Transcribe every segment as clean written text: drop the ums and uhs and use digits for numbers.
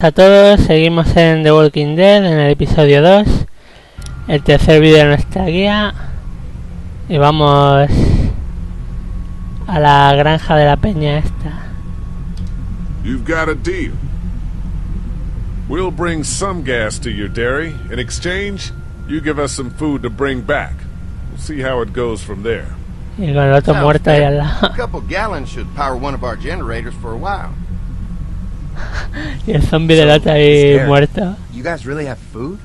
A todos, seguimos en The Walking Dead en el episodio 2, el tercer vídeo de nuestra guía, y vamos a la granja de la peña esta. You've got a deal. We'll bring some gas to your dairy. In exchange, you give us some food to bring back. We'll see how it goes from there. Y con el otro muerto ahí al lado. A couple gallons should power one of our generators for a while. Y el zombie del otro ahí muerto. You guys really have food?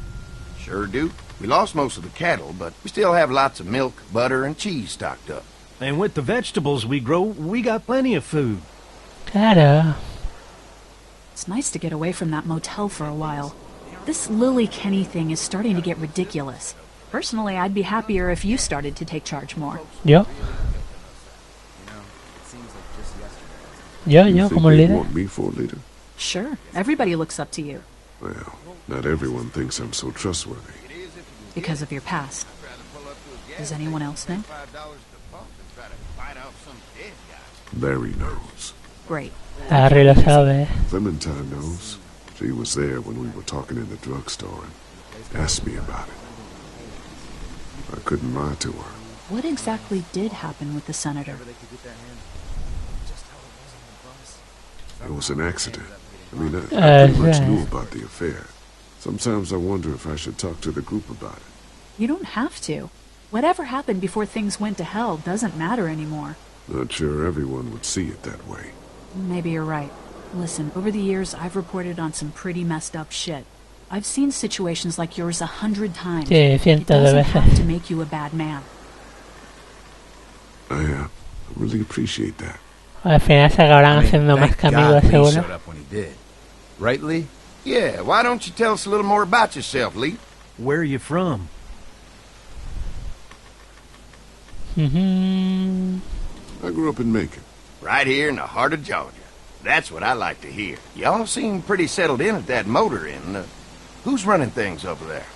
Sure do. We lost most of the cattle, but we still have lots of milk, butter, and cheese stocked up. And with the vegetables we grow, we got plenty of food. Claro. It's nice to get away from that motel for a while. This Lily Kenny thing is starting to get ridiculous. Personally, I'd be happier if you started to take charge more. Yo, como líder. Want me for a leader? Sure, everybody looks up to you. Well, not everyone thinks I'm so trustworthy. Because of your past. Does anyone else know? Larry knows. Great. Harry lo sabe. Clementine knows. She was there when we were talking in the drugstore and asked me about it. I couldn't lie to her. What exactly did happen with the senator? It was an accident. I mean, I pretty much knew about the affair. Sometimes I wonder if I should talk to the group about it. You don't have to. Whatever happened before things went to hell doesn't matter anymore. Not sure everyone would see it that way. Maybe you're right. Listen, over the years, I've reported on some pretty messed up shit. I've seen situations like yours 100 times. Sí, It cientos de doesn't have veces. to make you a bad man. I really appreciate that. Al final se acabarán haciendo más que amigos, seguro. Right, Lee? Yeah, why don't you tell us a little more about yourself, Lee? Where are you from? Mhm. I grew up in Macon. Right here in the heart of Georgia. That's what I like to hear. Y'all seem pretty settled in at that motor inn. Who's running things over there?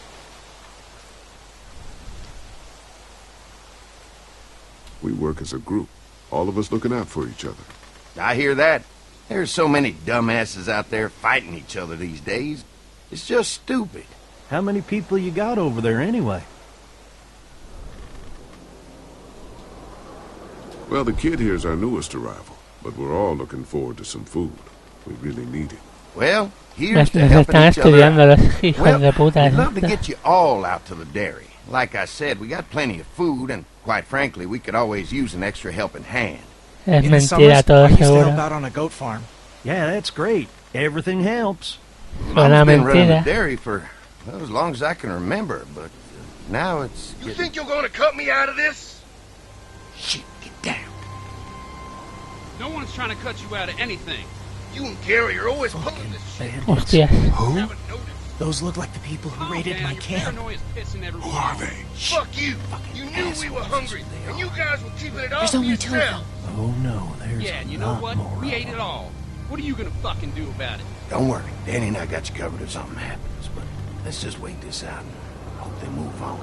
We work as a group. All of us looking out for each other. I hear that. There's so many dumbasses out there fighting each other these days. It's just stupid. How many people you got over there anyway? Well, the kid here's our newest arrival, but we're all looking forward to some food. We really need it. Well, here's Nos to helping están each other estudiando out. los hijos Well, de puta. we'd love to estos. get you all out to the dairy. Like I said, we got plenty of food, and quite frankly, we could always use an extra helping hand. Es In the mentira summers, todo, I used to help seguro. out on a goat farm. Yeah, that's great. Everything helps. Suena Mom's been running the mentira. dairy for well, as long as I can remember, but now it's You think you're gonna cut me out of this? Shit, get down. No one's trying to cut you out of anything. You and Gary are always pulling this shit. Hostia. Who? Haven't noticed. Those look like the people who raided man, my your camp. paranoia's pissing everyone Who are off. they? Fuck you. You knew we were hungry, and you guys were keeping it all There's for only two of yourself. them. Oh no, there's Yeah, and you a know lot what? more We of ate them. it all. What are you gonna fucking do about it? Don't worry, Danny and I got you covered if something happens, but let's just wait this out and hope they move on.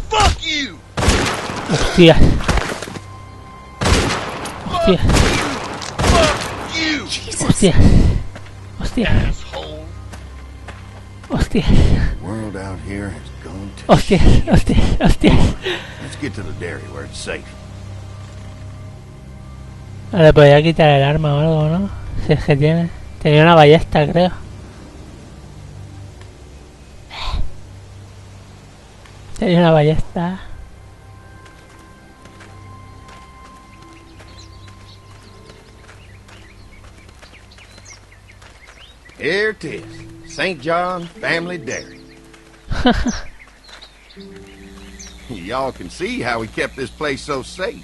Fuck you. Hostia. Fuck Hostia. you. Fuck you. Hostia. Hostia. Asshole. Hostia. The world out here has gone to Hostia. Hostia. Hostia. Let's get to the dairy where it's safe. Le podía quitar el arma o algo, ¿no? Si es que tiene. Tenía una ballesta, creo. Tenía una ballesta. Here it is. St. John Family Dairy. Y'all can see how we kept this place so safe.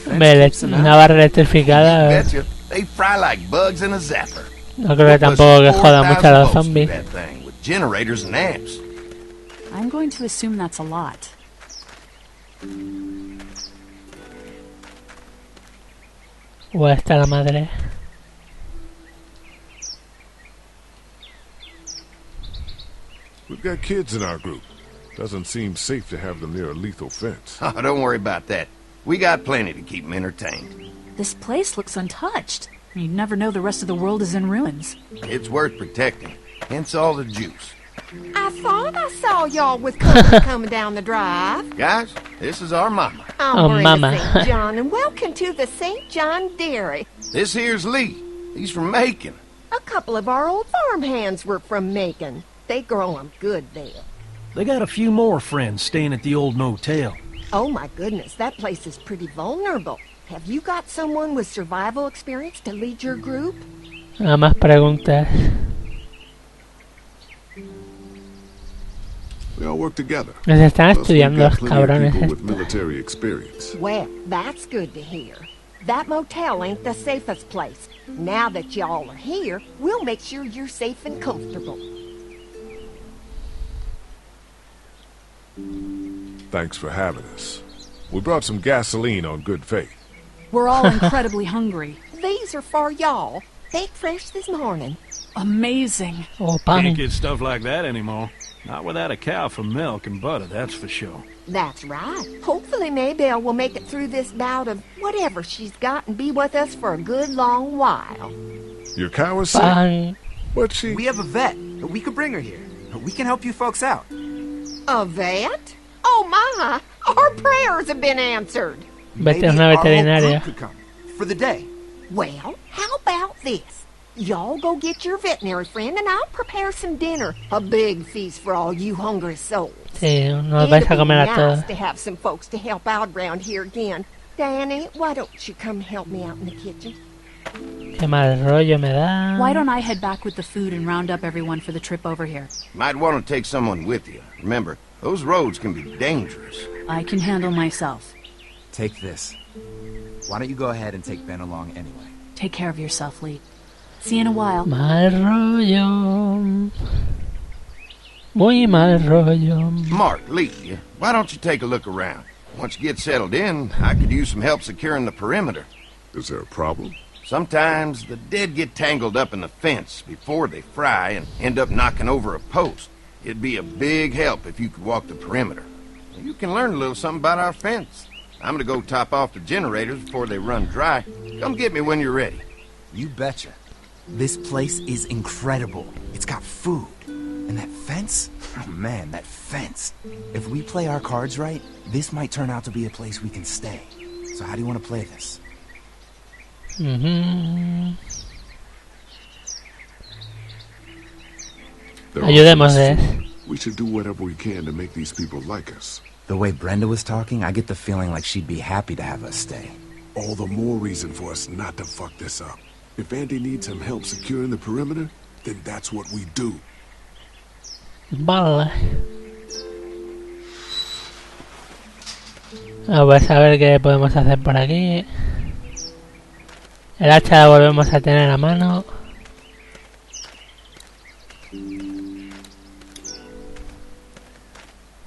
Una barra electrificada. Betcha, they fry like bugs in a zapper. No creo que tampoco que joda mucho a los zombies. That thing with generators and amps. I'm going to assume that's a lot. O está la madre. We've got kids in our group. Doesn't seem safe to have them near a lethal fence. Oh, don't worry about that. We got plenty to keep them entertained. This place looks untouched. You never know the rest of the world is in ruins. It's worth protecting. Hence all the juice. I thought I saw y'all with company coming down the drive. Guys, this is our mama. I'm Brenda Mama. St. John, and welcome to the St. John Dairy. This here's Lee. He's from Macon. A couple of our old farm hands were from Macon. They grow 'em good there. They got a few more friends staying at the old motel. Oh my goodness, that place is pretty vulnerable. Have you got someone with survival experience to lead your group? Nada más preguntas. We all work together. Nos están Plus, we've estudiando got los plenty of cabrones people with estos. military experience. Well, that's good to hear. That motel ain't the safest place. Now that y'all are here, we'll make sure you're safe and comfortable. Thanks for having us. We brought some gasoline on good faith. We're all incredibly hungry. These are for y'all. Baked fresh this morning. Amazing. Oh, Can't pan. get stuff like that anymore. Not without a cow for milk and butter, that's for sure. That's right. Hopefully Maybelle will make it through this bout of whatever she's got and be with us for a good long while. Your cow is sick? Pan. What's she? We have a vet. We could bring her here. We can help you folks out. A vet? Oh my! Our prayers have been answered. Vete a una Maybe our whole veterinaria. group could come for the day. Well, how about this? Y'all go get your veterinary friend and I'll prepare some dinner. A big feast for all you hungry souls. Sí, nos vais a comer a It'd be todos. nice to have some folks to help out around here again. Danny, why don't you come help me out in the kitchen? Qué mal rollo me da. Why don't I head back with the food and round up everyone for the trip over here? Might want to take someone with you. Remember, those roads can be dangerous. I can handle myself. Take this. Why don't you go ahead and take Ben along anyway? Take care of yourself, Lee. See you in a while. Mal rollo. Muy mal rollo. Mark, Lee, why don't you take a look around? Once you get settled in, I could use some help securing the perimeter. Is there a problem? Sometimes the dead get tangled up in the fence before they fry and end up knocking over a post. It'd be a big help if you could walk the perimeter. You can learn a little something about our fence. I'm gonna go top off the generators before they run dry. Come get me when you're ready. You betcha. This place is incredible. It's got food. And that fence? Oh man, that fence. If we play our cards right, this might turn out to be a place we can stay. So how do you want to play this? Mhm. They're Ayudemos, awesome. We should do whatever we can to make these people like us. The way Brenda was talking, I get the feeling like she'd be happy to have us stay. All the more reason for us not to fuck this up. If Andy needs some help securing the perimeter, then that's what we do. Vale. Pues a ver qué podemos hacer por aquí. El hacha la volvemos a tener a mano.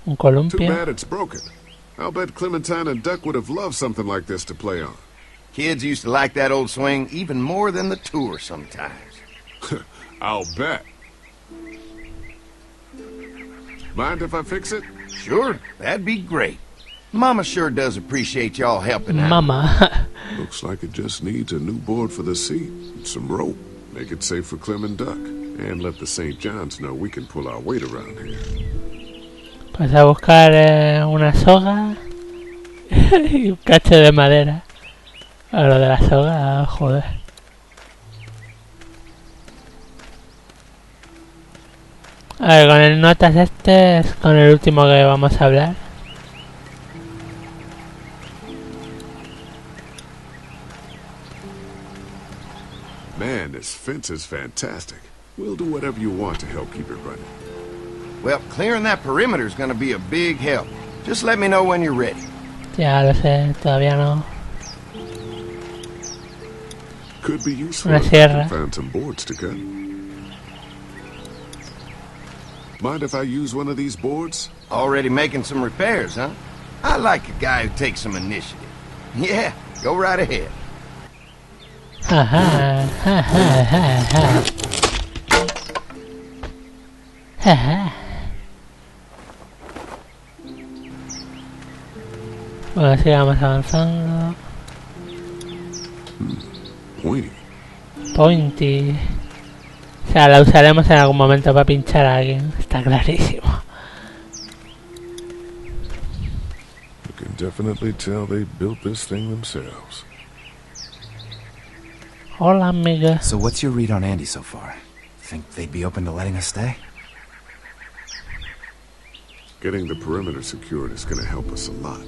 Un Too columpio. bad it's broken. I'll bet Clementine and Duck would have loved something like this to play on. Kids used to like that old swing even more than the tour sometimes. I'll bet. Mind if I fix it? Sure, that'd be great. Mama sure does appreciate y'all helping out. Mama. Looks like it just needs a new board for the seat and some rope. Make it safe for Clem and Duck. And let the St. John's know we can pull our weight around here. Pues a buscar una soga y un cacho de madera. A lo de la soga, joder. A ver, con el notas este es con el último que vamos a hablar. Man, this fence is fantastic. We'll do whatever you want to help keep it running. Well, clearing that perimeter is going to be a big help. Just let me know when you're ready. Ya lo sé, todavía no. Could be useful Una if I sierra. can find some boards to cut. Mind if I use one of these boards? Already making some repairs, huh? I like a guy who takes some initiative. Yeah, go right ahead. Ajá, ajá, ajá, ajá. Ajá. Bueno, sigamos avanzando. Pointy. pointy. O sea, la usaremos en algún momento para pinchar a alguien. Está clarísimo. You can definitely tell they built this thing themselves. Hola, amiga. So what's your read on Andy so far? Think they'd be open to letting us stay? Getting the perimeter secured is going to help us a lot.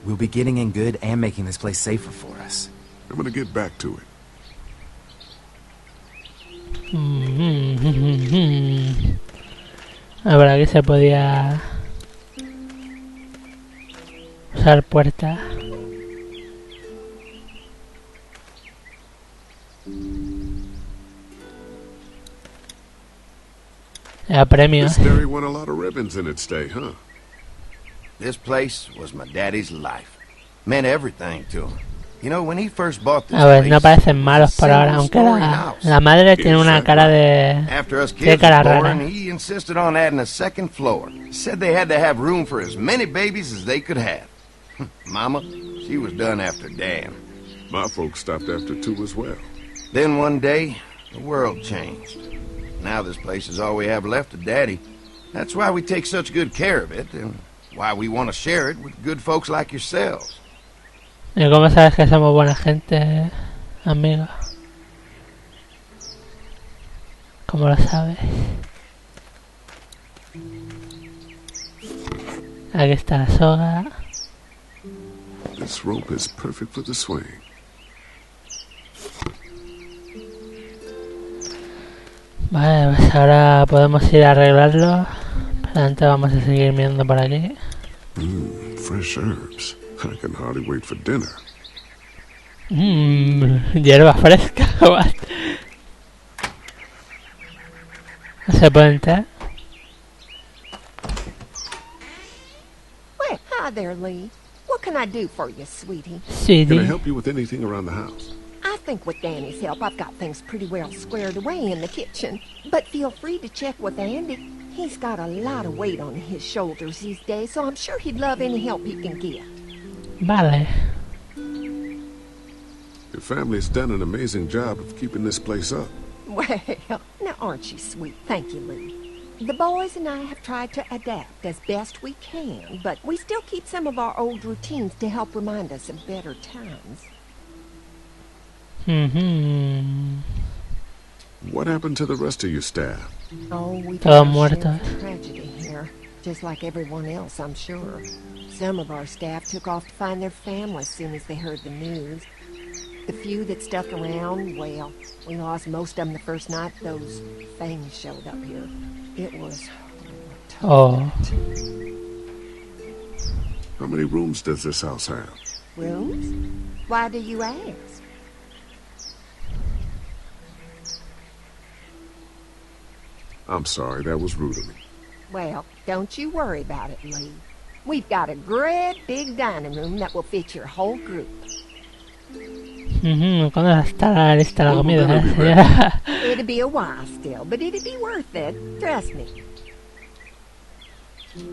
We'll be getting in good and making this place safer for us. I'm going to get back to it. A ver, aquí se podía usar puerta. Ya, premios. This dairy won a lot of ribbons in its day, huh? This place was my daddy's life. Meant everything to him. You know, when he first bought this A ver, place, no parecen malos por ahora, aunque la madre tiene una cara de... After us Tiene kids cara was rara. born, he insisted on adding a second floor. Said they had to have room for as many babies as they could have. Mama, she was done after Dan. My folks stopped after 2 as well. Then one day, the world changed. Now this place is all we have left of Daddy. That's why we take such good care of it, and why we want to share it with good folks like yourselves. ¿Y cómo sabes que somos buena gente, amigo? ¿Cómo lo sabes? Aquí está la soga. This rope is perfect for the swing. Vale, pues ahora podemos ir a arreglarlo. Pero antes vamos a seguir mirando por aquí. Fresh herbs. I can hardly wait for dinner. Hierba fresca. What? ¿Se puede entrar? Well, hi there, Lee. What can I do for you, sweetie? Sí, Can I help you with anything around the house? I think with Danny's help, I've got things pretty well squared away in the kitchen. But feel free to check with Andy. He's got a lot of weight on his shoulders these days, so I'm sure he'd love any help he can get. Vale. Your family's done an amazing job of keeping this place up. Well, now aren't you sweet? Thank you, Lee. The boys and I have tried to adapt as best we can, but we still keep some of our old routines to help remind us of better times. What happened to the rest of your staff? Oh, we Todos muertos. tragedy here, just like everyone else, I'm sure. Some of our staff took off to find their families as soon as they heard the news. The few that stuck around, well, we lost most of them the first night those things showed up here. It was tough. Oh. How many rooms does this house have? Rooms? Why do you ask? I'm sorry, that was rude of me. Well, don't you worry about it, Lee. We've got a great big dining room that will fit your whole group. ¿Cuándo está lista la comida, señora? It'll be a while still, but it'll be worth it. Trust me.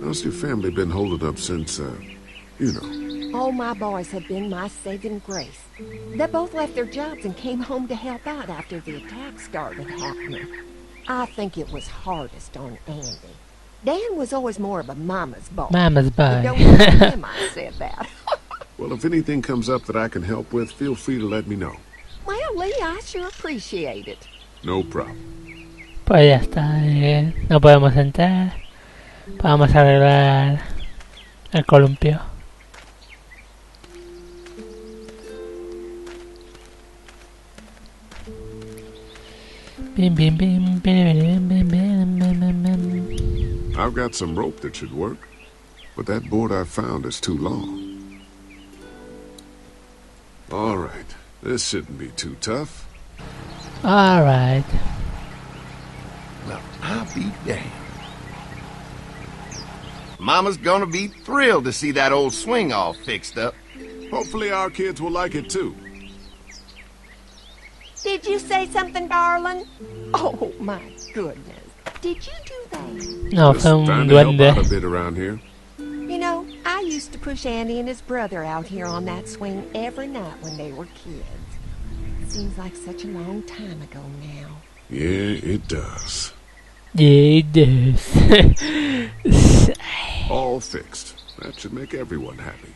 How's your family been holding up since, you know? All my boys have been my saving grace. They both left their jobs and came home to help out after the attack started happening. I think it was hardest on Andy. Dan was always more of a mama's boy. Mama's boy. Don't tell him I said that. Well, if anything comes up that I can help with, feel free to let me know. Well, Lee, I sure appreciate it. No problem. Pues ya está. No podemos entrar. Vamos a arreglar el columpio. Bim, bim, bim, bim, bim, bim, bim, bim. I've got some rope that should work, but that board I found is too long. All right, this shouldn't be too tough. All right. Well, I'll be damned. Mama's gonna be thrilled to see that old swing all fixed up. Hopefully our kids will like it too. Did you say something, darling? Oh, my goodness. Did you do that? No, Just fue un trying to help out duende. a bit around here. You know, I used to push Andy and his brother out here on that swing every night when they were kids. Seems like such a long time ago now. Yeah, it does. Yeah, it does. All fixed. That should make everyone happy.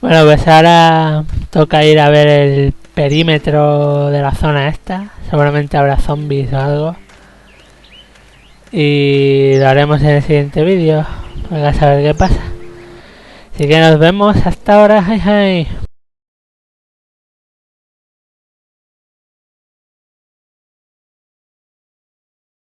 Bueno, pues ahora toca ir a ver el perímetro de la zona esta. Seguramente habrá zombies o algo. Y lo haremos en el siguiente vídeo para saber qué pasa. Así que nos vemos hasta ahora. Hi, hi.